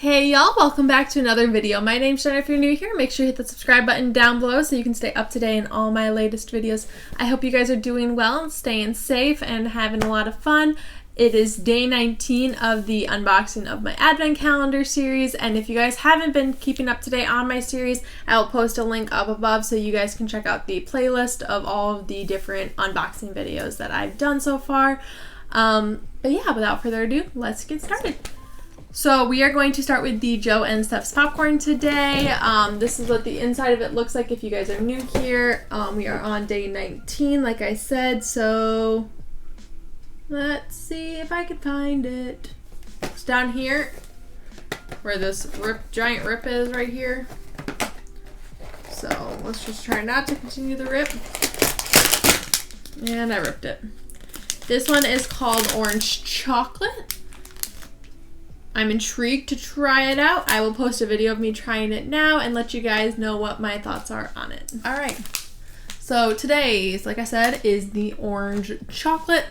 Hey y'all, welcome back to another video. My name's Jenna. If you're new here, make sure you hit the subscribe button down below so you can stay up to date in all my latest videos. I hope you guys are doing well and staying safe and having a lot of fun. It is day 19 of the unboxing of my advent calendar series, and if you guys haven't been keeping up to date on my series, I will post a link up above so you guys can check out the playlist of all of the different unboxing videos that I've done so far. But yeah, without further ado, let's get started. So we are going to start with the Joe and Steph's popcorn today. This is what the inside of it looks like if you guys are new here. We are on day 19, like I said, so let's see if I can find it. It's down here where this giant rip is right here. So let's just try not to continue the rip. And I ripped it. This one is called Orange Chocolate. I'm intrigued to try it out. I will post a video of me trying it now and let you guys know what my thoughts are on it. Alright, so today's, like I said, is the Orange Chocolate.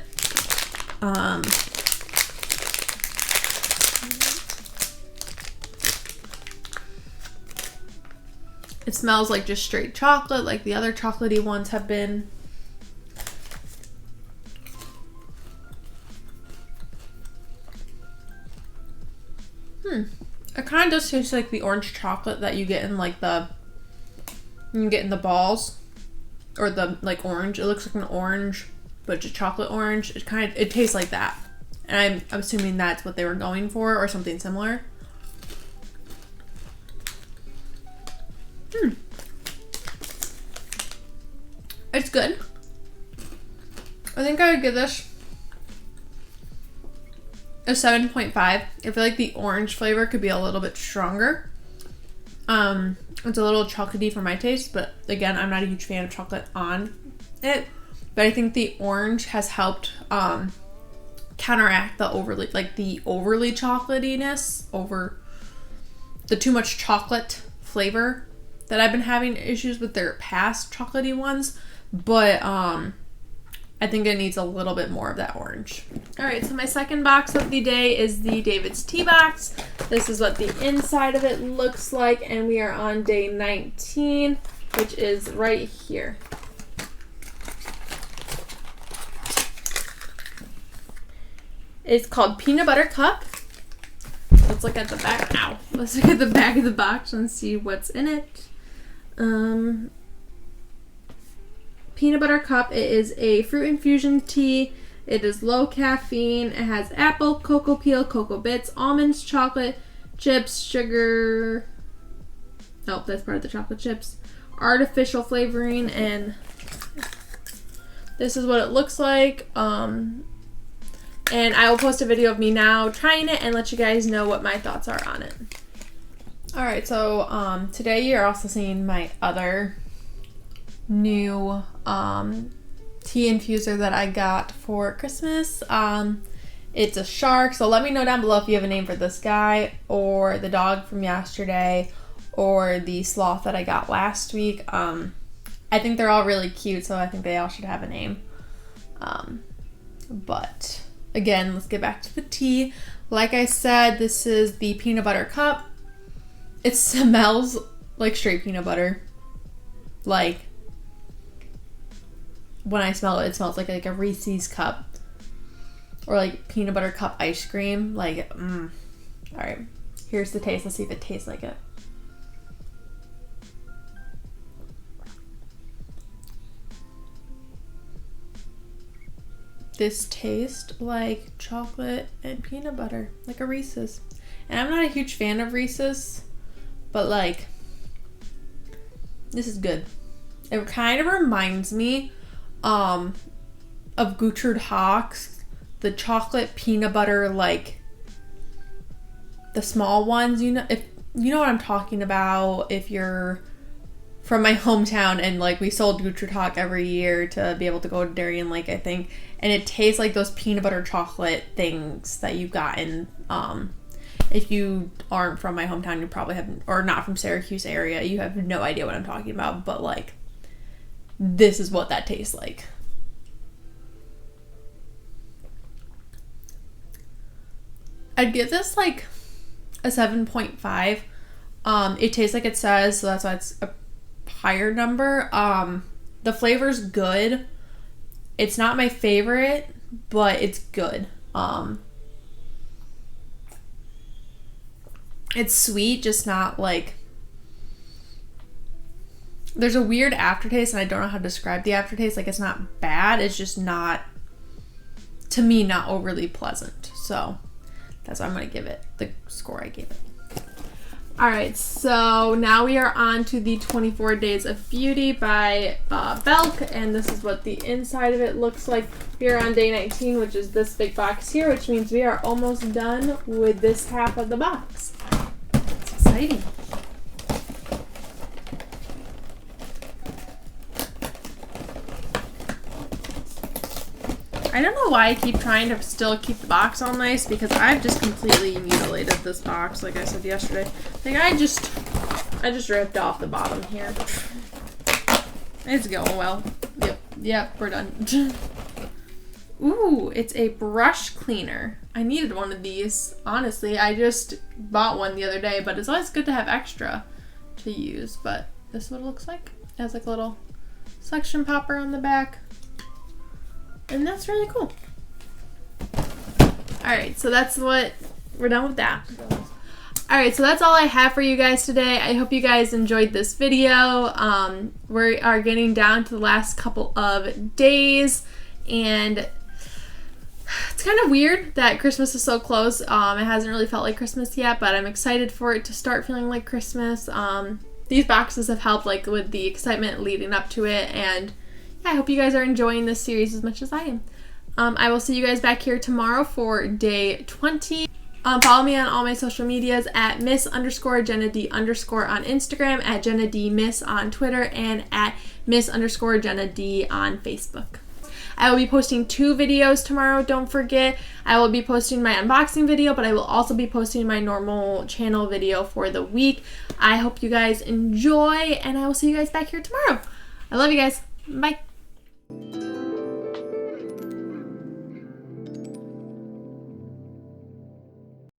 It smells like just straight chocolate, like the other chocolatey ones have been. It kind of does taste like the orange chocolate that you get in like in the balls, or the like orange. It looks like an orange, but just chocolate orange. It tastes like that, and I'm assuming that's what they were going for, or something similar. It's good. I think I would give this a 7.5. I feel like the orange flavor could be a little bit stronger. It's a little chocolatey for my taste, but again, I'm not a huge fan of chocolate on it. But I think the orange has helped counteract the overly chocolatiness, over the too much chocolate flavor that I've been having issues with their past chocolatey ones. But I think it needs a little bit more of that orange. Alright, so my second box of the day is the David's Tea Box. This is what the inside of it looks like, and we are on day 19, which is right here. It's called Peanut Butter Cup. Let's look at the back. Ow. Let's look at the back of the box and see what's in it. Peanut Butter Cup. It is a fruit infusion tea. It is low caffeine. It has apple, cocoa peel, cocoa bits, almonds, chocolate chips, sugar. Oh, that's part of the chocolate chips. Artificial flavoring, and this is what it looks like. And I will post a video of me now trying it and let you guys know what my thoughts are on it. Alright, so today you're also seeing my other new tea infuser that I got for Christmas. It's a shark, so let me know down below if you have a name for this guy, or the dog from yesterday, or the sloth that I got last week. I think they're all really cute, so I think they all should have a name. But again, let's get back to the tea. Like I said, this is the Peanut Butter Cup. It smells like straight peanut butter. Like, when I smell it, it smells like a Reese's cup, or like peanut butter cup ice cream. Like, Alright, here's the taste. Let's see if it tastes like it. This tastes like chocolate and peanut butter, like a Reese's. And I'm not a huge fan of Reese's, but like, this is good. It kind of reminds me of Gutterd Hawks, the chocolate peanut butter, like the small ones. You know, if you know what I'm talking about, if you're from my hometown, and like we sold Gutterd Hawk every year to be able to go to Darien Lake, I think, and it tastes like those peanut butter chocolate things that you've gotten. If you aren't from my hometown, you probably haven't, or not from Syracuse area, you have no idea what I'm talking about, but like, this is what that tastes like. I'd give this like a 7.5. It tastes like it says, so that's why it's a higher number. The flavor's good. It's not my favorite, but it's good. It's sweet, just not like... There's a weird aftertaste, and I don't know how to describe the aftertaste. Like, it's not bad. It's just not, to me, not overly pleasant. So, that's why I'm going to give it the score I gave it. Alright, so now we are on to the 24 Days of Beauty by Belk, and this is what the inside of it looks like. We are on day 19, which is this big box here, which means we are almost done with this half of the box. It's exciting. I don't know why I keep trying to still keep the box all nice, because I've just completely mutilated this box, like I said yesterday. Like, I just ripped off the bottom here. It's going well. Yep, we're done. Ooh, it's a brush cleaner. I needed one of these. Honestly, I just bought one the other day, but it's always good to have extra to use. But this is what it looks like. It has like a little suction popper on the back. And that's really cool. Alright, so that's what we're done with that. Alright, so that's all I have for you guys today. I hope you guys enjoyed this video. We are getting down to the last couple of days, and it's kind of weird that Christmas is so close. It hasn't really felt like Christmas yet, but I'm excited for it to start feeling like Christmas. These boxes have helped, like, with the excitement leading up to it, and I hope you guys are enjoying this series as much as I am. I will see you guys back here tomorrow for day 20. Follow me on all my social medias at miss_JennaD_ on Instagram, at JennaD_Miss on Twitter, and at miss_JennaD on Facebook. I will be posting 2 videos tomorrow, don't forget. I will be posting my unboxing video, but I will also be posting my normal channel video for the week. I hope you guys enjoy, and I will see you guys back here tomorrow. I love you guys. Bye.